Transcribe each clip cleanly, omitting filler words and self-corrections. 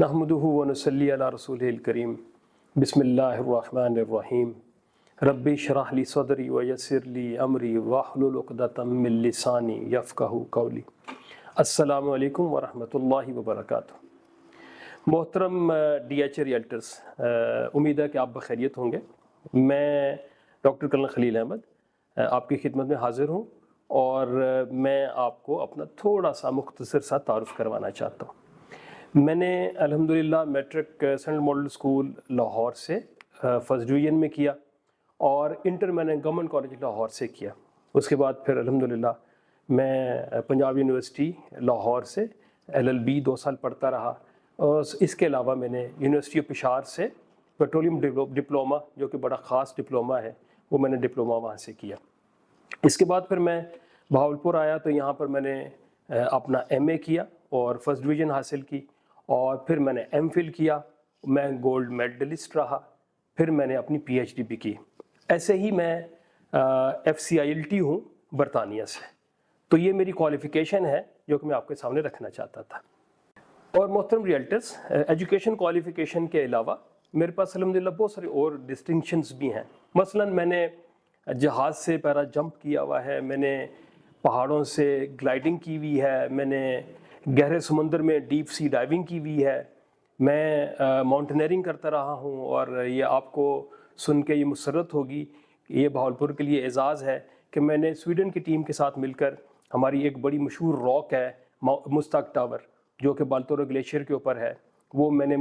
نحمدہ ونصلی علی رسولہ الکریم بسم اللہ الرحمن الرحیم ربی اشرح لی صدری ویسر لی امری واحلل عقدۃ من لسانی یفقہوا قولی۔ السلام علیکم ورحمۃ اللہ وبرکاتہ۔ محترم ڈی ایچ اے ریئلٹرز، امید ہے کہ آپ بخیریت ہوں گے۔ میں ڈاکٹر کرنل خلیل احمد آپ کی خدمت میں حاضر ہوں اور میں آپ کو اپنا تھوڑا سا مختصر سا تعارف کروانا چاہتا ہوں۔ میں نے الحمدللہ matric central model school Lahore سے فرسٹ ڈویژن میں کیا اور انٹر میں نے گورنمنٹ کالج لاہور سے کیا۔ اس کے بعد پھر الحمدللہ میں پنجاب یونیورسٹی لاہور سے LLB 2 سال پڑھتا رہا، اور اس کے علاوہ میں نے یونیورسٹی آف پشاور سے پیٹرولیم ڈپلومہ، جو کہ بڑا خاص ڈپلومہ ہے، وہ میں نے ڈپلومہ وہاں سے کیا۔ اس کے بعد پھر میں بہاولپور آیا تو یہاں پر میں نے اپنا MA کیا اور فرسٹ ڈویژن حاصل کی، اور پھر میں نے MPhil کیا، میں گولڈ میڈلسٹ رہا، پھر میں نے اپنی PhD بھی کی۔ ایسے ہی میں FCILT ہوں برطانیہ سے، تو یہ میری کوالیفیکیشن ہے جو کہ میں آپ کے سامنے رکھنا چاہتا تھا۔ اور محترم ریئلٹرز، ایجوکیشن کوالیفیکیشن کے علاوہ میرے پاس الحمدللہ بہت سارے اور ڈسٹنکشنز بھی ہیں۔ مثلا میں نے جہاز سے پیرا جمپ کیا ہوا ہے، میں نے پہاڑوں سے گلائڈنگ کی ہوئی ہے، میں نے گہرے سمندر میں ڈیپ سی ڈائیونگ کی ہوئی ہے، میں ماؤنٹینئرنگ کرتا رہا ہوں، اور یہ آپ کو سن کے یہ مسرت ہوگی، یہ بہاولپور کے لیے اعزاز ہے کہ میں نے سویڈن کی ٹیم کے ساتھ مل کر ہماری ایک بڑی مشہور راک ہے مستاق ٹاور، جو کہ بالتورو گلیشیئر کے اوپر ہے، وہ میں نے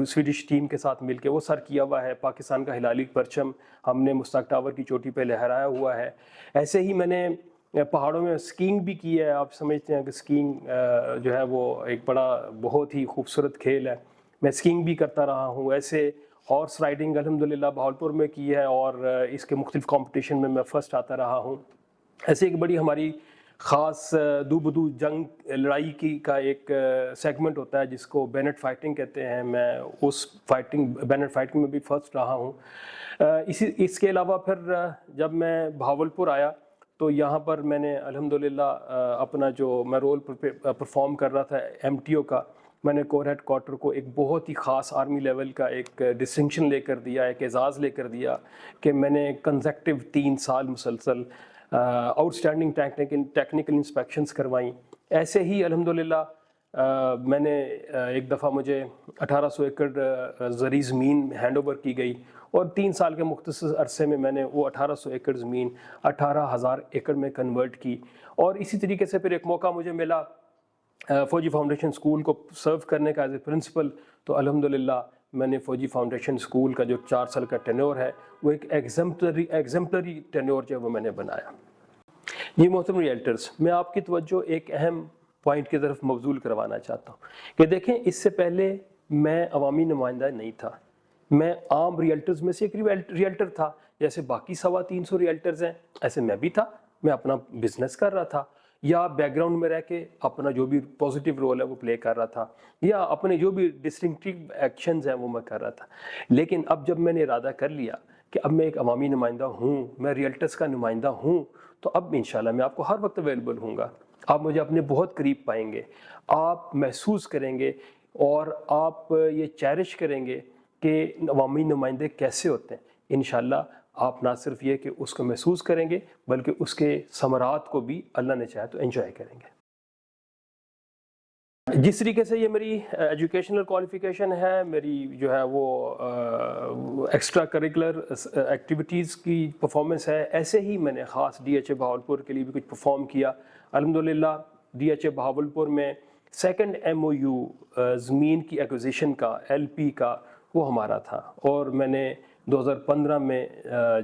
سویڈش ٹیم کے ساتھ مل کے وہ سر کیا ہوا ہے۔ پاکستان کا ہلالی پرچم ہم نے مستاق ٹاور کی چوٹی پہ لہرایا ہوا ہے۔ ایسے ہی میں نے پہاڑوں میں سکینگ بھی کی ہے۔ آپ سمجھتے ہیں کہ سکینگ جو ہے وہ ایک بہت ہی خوبصورت کھیل ہے، میں سکینگ بھی کرتا رہا ہوں۔ ایسے ہارس رائڈنگ الحمدللہ بہاولپور میں کی ہے، اور اس کے مختلف کمپٹیشن میں فرسٹ آتا رہا ہوں۔ ایسے ایک بڑی ہماری خاص دو بدو جنگ لڑائی کا ایک سیگمنٹ ہوتا ہے جس کو بینٹ فائٹنگ کہتے ہیں، میں اس بینٹ فائٹنگ میں بھی فرسٹ رہا ہوں۔ اس کے علاوہ پھر جب میں بہاولپور آیا تو یہاں پر میں نے الحمدللہ اپنا جو میں رول پرفارم کر رہا تھا MTO کا، میں نے کور ہیڈ کوارٹر کو ایک بہت ہی خاص آرمی لیول کا ایک ڈسٹنکشن لے کر دیا، ایک اعزاز لے کر دیا کہ میں نے کنزیکٹیو 3 سال مسلسل آؤٹ اسٹینڈنگ ٹیکنیکل انسپیکشنز کروائیں۔ ایسے ہی الحمدللہ میں نے ایک دفعہ مجھے 1800 ایکڑ زرعی زمین ہینڈ اوور کی گئی، اور 3 سال کے مختصر عرصے میں میں نے وہ 1800 ایکڑ زمین 18,000 ایکڑ میں کنورٹ کی۔ اور اسی طریقے سے پھر ایک موقع مجھے ملا فوجی فاؤنڈیشن اسکول کو سرو کرنے کا ایز اے پرنسپل، تو الحمدللہ میں نے فوجی فاؤنڈیشن اسکول کا جو 4 سال کا ٹینیور ہے وہ ایک ایگزمپلری ٹینیور جو ہے وہ میں نے بنایا۔ جی محترم ریئلٹرز، میں آپ کی توجہ ایک اہم پوائنٹ کی طرف مبذول کروانا چاہتا ہوں کہ دیکھیں، اس سے پہلے میں عوامی نمائندہ نہیں تھا، میں عام ریئلٹرز میں سے ایک ریئلٹر تھا۔ جیسے باقی 350 ریئلٹرز ہیں، ایسے میں بھی تھا، میں اپنا بزنس کر رہا تھا، یا بیک گراؤنڈ میں رہ کے اپنا جو بھی پازیٹیو رول ہے وہ پلے کر رہا تھا، یا اپنے جو بھی ڈسٹنکٹیو ایکشنز ہیں وہ میں کر رہا تھا۔ لیکن اب جب میں نے ارادہ کر لیا کہ اب میں ایک عوامی نمائندہ ہوں، میں ریئلٹرز کا نمائندہ ہوں، تو اب انشاءاللہ میں آپ کو ہر وقت اویلیبل ہوں گا۔ آپ مجھے اپنے بہت قریب پائیں گے، آپ محسوس کریں گے اور آپ یہ چیرش کریں گے کہ عوامی نمائندے کیسے ہوتے ہیں۔ انشاءاللہ آپ نہ صرف یہ کہ اس کو محسوس کریں گے بلکہ اس کے ثمرات کو بھی اللہ نے چاہے تو انجوائے کریں گے۔ جس طریقے سے یہ میری ایجوکیشنل کوالیفیکیشن ہے، میری جو ہے وہ ایکسٹرا کریکولر ایکٹیویٹیز کی پرفارمنس ہے، ایسے ہی میں نے خاص DHA بہاولپور کے لیے بھی کچھ پرفارم کیا۔ الحمدللہ DHA بہاولپور میں 2nd MOU زمین کی ایکوزیشن کا LP کا وہ ہمارا تھا، اور میں نے 2015 میں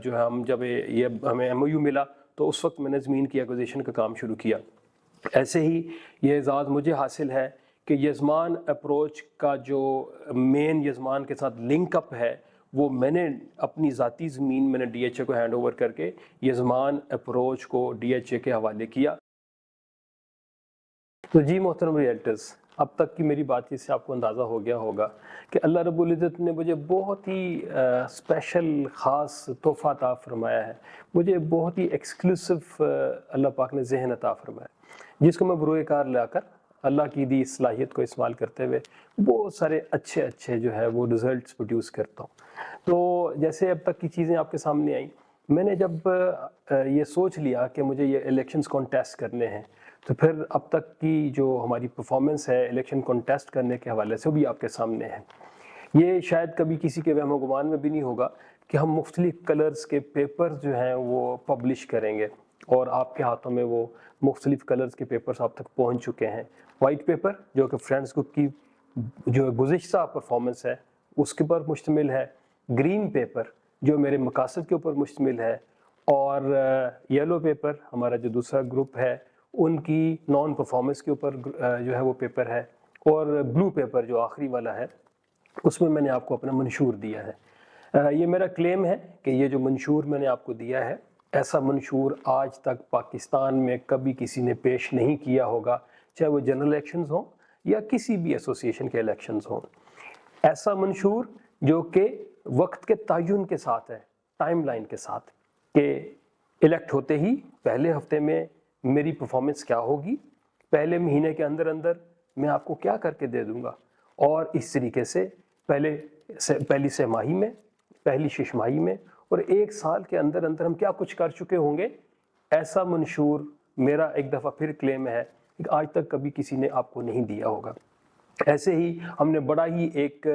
جو ہے جب یہ ہمیں MOU ملا تو اس وقت میں نے زمین کی ایکوزیشن کا کام شروع کیا۔ ایسے ہی یہ اعزاز مجھے حاصل ہے کہ یزمان اپروچ کا جو مین یزمان کے ساتھ لنک اپ ہے، وہ میں نے اپنی ذاتی زمین میں نے DHA کو ہینڈ اوور کر کے یزمان اپروچ کو DHA کے حوالے کیا۔ تو جی محترم ریئلٹرز، اب تک کی میری بات چیت سے آپ کو اندازہ ہو گیا ہوگا کہ اللہ رب العزت نے مجھے بہت ہی اسپیشل خاص تحفہ عطا فرمایا ہے، مجھے بہت ہی ایکسکلوسیو اللہ پاک نے ذہن عطا فرمایا، جس کو میں بروئے کار لا کر اللہ کی دی صلاحیت کو استعمال کرتے ہوئے بہت سارے اچھے جو ہے وہ رزلٹس پروڈیوس کرتا ہوں۔ تو جیسے اب تک کی چیزیں آپ کے سامنے آئیں، میں نے جب یہ سوچ لیا کہ مجھے یہ الیکشنز کانٹیسٹ کرنے ہیں، تو پھر اب تک کی جو ہماری پرفارمنس ہے الیکشن کانٹیسٹ کرنے کے حوالے سے وہ بھی آپ کے سامنے ہے۔ یہ شاید کبھی کسی کے وہم و گمان میں بھی نہیں ہوگا کہ ہم مختلف کلرز کے پیپرز جو ہیں وہ پبلش کریں گے، اور آپ کے ہاتھوں میں وہ مختلف کلرز کے پیپرز آپ تک پہنچ چکے ہیں۔ وائٹ پیپر جو کہ فرینڈز گروپ کی جو گزشتہ پرفارمنس ہے اس کے اوپر مشتمل ہے، گرین پیپر جو میرے مقاصد کے اوپر مشتمل ہے، اور یلو پیپر ہمارا جو دوسرا گروپ ہے ان کی نان پرفارمنس کے اوپر جو ہے وہ پیپر ہے، اور بلو پیپر جو آخری والا ہے اس میں نے آپ کو اپنا منشور دیا ہے۔ یہ میرا کلیم ہے کہ یہ جو منشور میں نے آپ کو دیا ہے، ایسا منشور آج تک پاکستان میں کبھی کسی نے پیش نہیں کیا ہوگا، چاہے وہ جنرل الیکشنز ہوں یا کسی بھی ایسوسیشن کے الیکشنز ہوں۔ ایسا منشور جو کہ وقت کے تعین کے ساتھ ہے، ٹائم لائن کے ساتھ، کہ الیکٹ ہوتے ہی پہلے ہفتے میں میری پرفارمنس کیا ہوگی، پہلے مہینے کے اندر میں آپ کو کیا کر کے دے دوں گا، اور اس طریقے سے پہلی سہ ماہی میں، پہلی شش ماہی میں، اور ایک سال کے اندر ہم کیا کچھ کر چکے ہوں گے۔ ایسا منشور میرا ایک دفعہ پھر کلیم ہے کہ آج تک کبھی کسی نے آپ کو نہیں دیا ہوگا۔ ایسے ہی ہم نے بڑا ہی ایک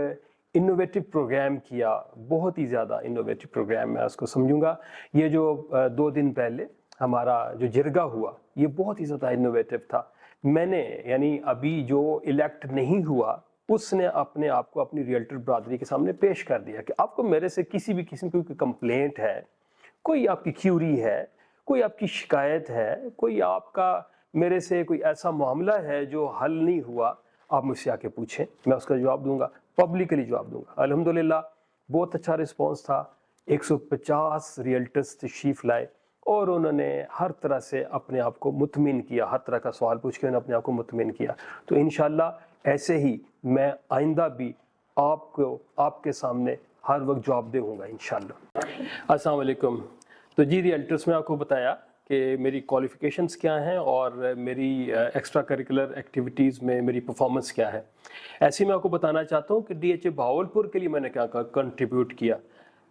انوویٹو پروگرام کیا، بہت ہی زیادہ انوویٹو پروگرام میں اس کو سمجھوں گا۔ یہ جو 2 دن پہلے ہمارا جو جرگہ ہوا یہ بہت ہی زیادہ انوویٹو تھا۔ میں نے یعنی ابھی جو الیکٹ نہیں ہوا اس نے اپنے آپ کو اپنی ریئلٹر برادری کے سامنے پیش کر دیا کہ آپ کو میرے سے کسی بھی قسم کی کوئی کمپلینٹ ہے، کوئی آپ کی کیوری ہے، کوئی آپ کی شکایت ہے، کوئی آپ کا میرے سے کوئی ایسا معاملہ ہے جو حل نہیں ہوا، آپ مجھ سے آ کے پوچھیں، میں اس کا جواب دوں گا، پبلکلی جواب دوں گا۔ الحمدللہ بہت اچھا رسپانس تھا، 150 ریئلٹرز تشریف لائے، اور انہوں نے ہر طرح سے اپنے آپ کو مطمئن کیا، ہر طرح کا سوال پوچھ کے انہوں نے اپنے آپ کو مطمئن کیا۔ تو انشاءاللہ ایسے ہی میں آئندہ بھی آپ کے سامنے ہر وقت جواب دے ہوں گا انشاءاللہ۔ السلام علیکم۔ تو جی ریئلٹرز میں آپ کو بتایا کہ میری کوالیفیکیشنز کیا ہیں اور میری ایکسٹرا کریکولر ایکٹیویٹیز میں میری پرفارمنس کیا ہے۔ ایسے میں آپ کو بتانا چاہتا ہوں کہ ڈی ایچ اے بہاولپور کے لیے میں نے کیا کنٹریبیوٹ کیا۔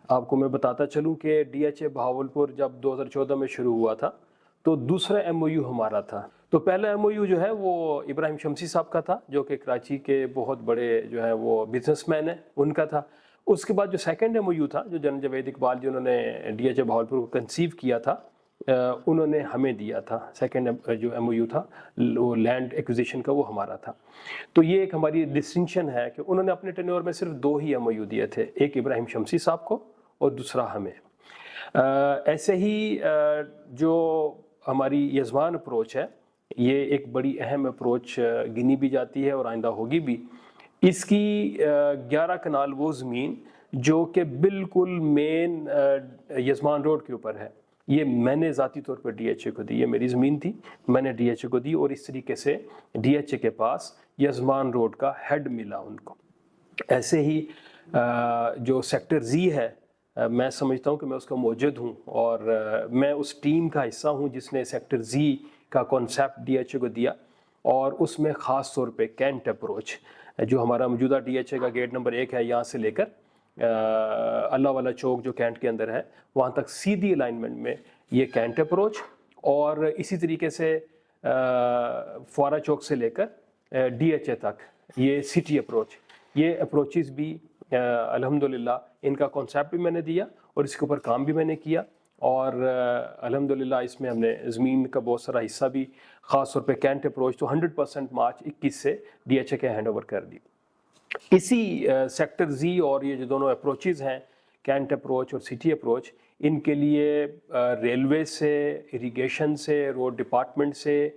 آپ کو میں بتاتا چلوں کہ ڈی ایچ اے بہاولپور جب 2014 میں شروع ہوا تھا تو دوسرا ایم او یو ہمارا تھا۔ تو پہلا ایم او یو جو ہے وہ ابراہیم شمسی صاحب کا تھا، جو کہ کراچی کے بہت بڑے جو ہے وہ بزنس مین ہیں، ان کا تھا۔ اس کے بعد جو سیکنڈ ایم او یو تھا، جو جنرل جاوید اقبال جنہوں نے ڈی ایچ اے بہاولپور کو کنسیو کیا تھا، انہوں نے ہمیں دیا تھا۔ سیکنڈ جو ایم او یو تھا وہ لینڈ ایکوزیشن کا، وہ ہمارا تھا۔ تو یہ ایک ہماری ڈسٹنکشن ہے کہ انہوں نے اپنے ٹینیور میں صرف 2 ہی ایم او یو دیے تھے، ایک ابراہیم شمسی صاحب کو اور دوسرا ہمیں۔ ایسے ہی جو ہماری یزمان اپروچ ہے، یہ ایک بڑی اہم اپروچ گنی بھی جاتی ہے اور آئندہ ہوگی بھی۔ اس کی 11 کنال وہ زمین جو کہ بالکل مین یزمان روڈ کے اوپر ہے، یہ میں نے ذاتی طور پر ڈی ایچ اے کو دی، یہ میری زمین تھی، میں نے ڈی ایچ اے کو دی، اور اس طریقے سے ڈی ایچ اے کے پاس یزمان روڈ کا ہیڈ ملا ان کو۔ ایسے ہی جو سیکٹر زی ہے، میں سمجھتا ہوں کہ میں اس کا موجد ہوں، اور میں اس ٹیم کا حصہ ہوں جس نے سیکٹر زی کا کانسیپٹ ڈی ایچ اے کو دیا، اور اس میں خاص طور پہ کینٹ اپروچ جو ہمارا موجودہ ڈی ایچ اے کا گیٹ نمبر 1 ہے، یہاں سے لے کر اللہ والا چوک جو کینٹ کے اندر ہے وہاں تک سیدھی الائنمنٹ میں یہ کینٹ اپروچ، اور اسی طریقے سے فوارہ چوک سے لے کر ڈی ایچ اے تک یہ سٹی اپروچ، یہ اپروچز بھی الحمدللہ ان کا کانسیپٹ بھی میں نے دیا اور اس کے اوپر کام بھی میں نے کیا، اور الحمدللہ اس میں ہم نے زمین کا بہت سارا حصہ بھی، خاص طور پہ کینٹ اپروچ تو 100% مارچ 21 سے ڈی ایچ اے کے ہینڈ اوور کر دی۔ اسی سیکٹر زی اور یہ جو دونوں اپروچز ہیں، کینٹ اپروچ اور سٹی اپروچ، ان کے لیے ریلوے سے، اریگیشن سے، روڈ ڈپارٹمنٹ سے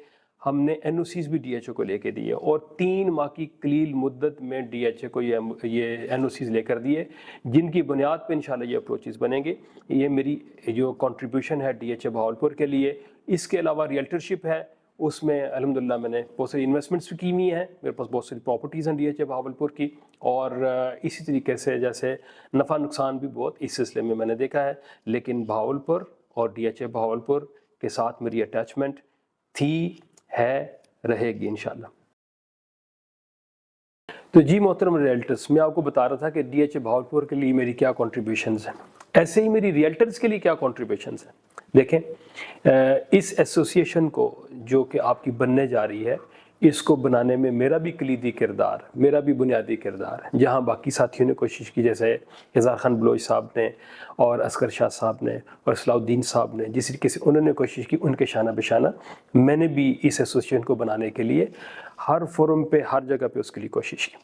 ہم نے این او سیز بھی ڈی ایچ اے کو لے کے دیے، اور 3 ماہ کی قلیل مدت میں ڈی ایچ اے کو یہ این او سیز لے کر دیے، جن کی بنیاد پہ انشاءاللہ یہ اپروچز بنیں گے۔ یہ میری جو کنٹریبیوشن ہے ڈی ایچ اے بہاولپور کے لیے۔ اس کے علاوہ ریئلٹرشپ ہے، اس میں الحمدللہ میں نے بہت ساری انویسٹمنٹس بھی کی ہوئی ہیں، میرے پاس بہت ساری پراپرٹیز ہیں ڈی ایچ اے بہاولپور کی، اور اسی طریقے سے جیسے نفع نقصان بھی بہت اس سلسلے میں نے دیکھا ہے، لیکن بہاولپور اور ڈی ایچ اے بہاولپور کے ساتھ میری اٹیچمنٹ تھی، ہے، رہے گی انشاءاللہ۔ تو جی محترم ریئلٹرز، میں آپ کو بتا رہا تھا کہ ڈی ایچ اے بہاولپور کے لیے میری کیا کنٹریبیوشنز ہیں، ایسے ہی میری ریئلٹرز کے لیے کیا کنٹریبیوشنز ہیں۔ دیکھیں، اس ایسوسیشن کو جو کہ آپ کی بننے جا رہی ہے، اس کو بنانے میں میرا بھی کلیدی کردار، میرا بھی بنیادی کردار ہے۔ جہاں باقی ساتھیوں نے کوشش کی، جیسے اظہار خان بلوچ صاحب نے اور اصغر شاہ صاحب نے اور اصلاح الدین صاحب نے، جس طریقے سے انہوں نے کوشش کی، ان کے شانہ بشانہ میں نے بھی اس ایسوسیشن کو بنانے کے لیے ہر فورم پہ، ہر جگہ پہ اس کے لیے کوشش کی۔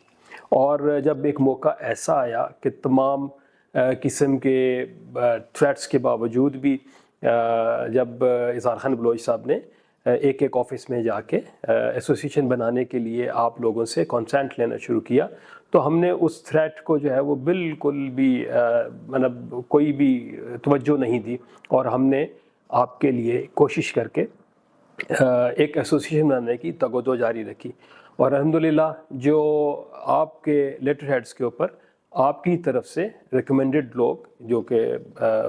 اور جب ایک موقع ایسا آیا کہ تمام قسم کے تھریٹس کے باوجود بھی جب اظہار خان بلوچ صاحب نے ایک ایک آفس میں جا کے ایسوسیشن بنانے کے لیے آپ لوگوں سے کنسنٹ لینا شروع کیا، تو ہم نے اس تھریٹ کو جو ہے وہ بالکل بھی مطلب کوئی بھی توجہ نہیں دی، اور ہم نے آپ کے لیے کوشش کر کے ایک ایسوسیشن بنانے کی تگ و دو جاری رکھی۔ اور الحمدللہ جو آپ کے لیٹر ہیڈز کے اوپر آپ کی طرف سے ریکمینڈڈ لوگ، جو کہ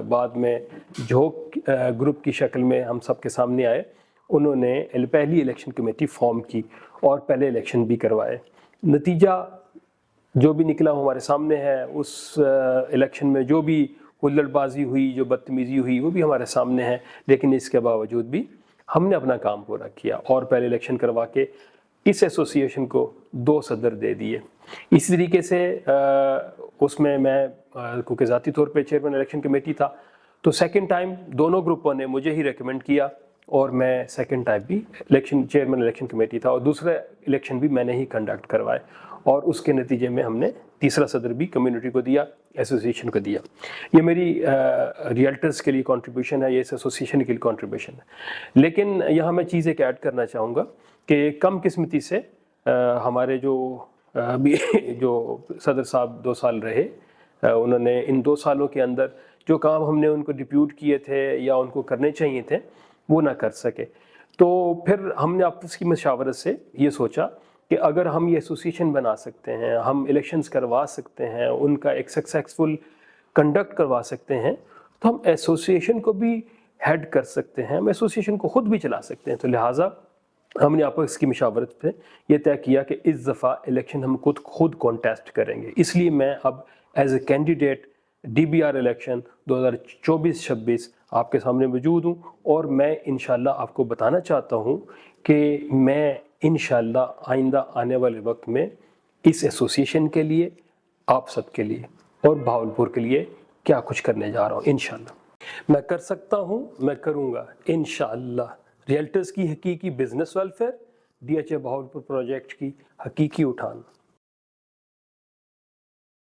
بعد میں جھوک گروپ کی شکل میں ہم سب کے سامنے آئے، انہوں نے پہلی الیکشن کمیٹی فارم کی اور پہلے الیکشن بھی کروائے۔ نتیجہ جو بھی نکلا ہمارے سامنے ہے، اس الیکشن میں جو بھی ہلڑ بازی ہوئی، جو بدتمیزی ہوئی، وہ بھی ہمارے سامنے ہے، لیکن اس کے باوجود بھی ہم نے اپنا کام پورا کیا اور پہلے الیکشن کروا کے اس ایسوسیشن کو 2 صدر دے دیے۔ اسی طریقے سے اس میں کیونکہ ذاتی طور پہ چیئرمین الیکشن کمیٹی تھا، تو سیکنڈ ٹائم دونوں گروپوں نے مجھے ہی ریکمنڈ کیا، اور میں سیکنڈ ٹائم بھی چیئرمین الیکشن کمیٹی تھا، اور دوسرا الیکشن بھی میں نے ہی کنڈکٹ کروائے، اور اس کے نتیجے میں ہم نے تیسرا صدر بھی کمیونٹی کو دیا، ایسوسیشن کو دیا۔ یہ میری ریئلٹرز کے لیے کنٹریبیوشن ہے، یہ اس ایسوسیشن کے لیے کنٹریبیوشن ہے۔ لیکن یہاں میں چیز ایک ایڈ کرنا چاہوں گا کہ کم قسمتی سے ہمارے جو صدر صاحب 2 سال رہے، انہوں نے ان 2 سالوں کے اندر جو کام ہم نے ان کو ڈپیوٹ کیے تھے یا ان کو کرنے چاہیے تھے، وہ نہ کر سکے۔ تو پھر ہم نے آپس کی مشاورت سے یہ سوچا کہ اگر ہم یہ ایسوسیشن بنا سکتے ہیں، ہم الیکشنز کروا سکتے ہیں، ان کا ایک سکسیسفل کنڈکٹ کروا سکتے ہیں، تو ہم ایسوسیشن کو بھی ہیڈ کر سکتے ہیں، ہم ایسوسیشن کو خود بھی چلا سکتے ہیں۔ تو لہٰذا ہم نے آپس کی مشاورت پہ یہ طے کیا کہ اس دفعہ الیکشن ہم خود کانٹیسٹ کریں گے۔ اس لیے میں اب as a candidate D B R election 2024-26 آپ کے سامنے موجود ہوں، اور میں انشاءاللہ آپ کو بتانا چاہتا ہوں کہ میں انشاءاللہ آئندہ آنے والے وقت میں اس ایسوسیشن کے لیے، آپ سب کے لیے اور بہاولپور کے لیے کیا کچھ کرنے جا رہا ہوں۔ انشاءاللہ میں کر سکتا ہوں، میں کروں گا انشاءاللہ۔ ریئلٹرز کی حقیقی business welfare, D H A Bahawalpur project کی حقیقی اٹھان۔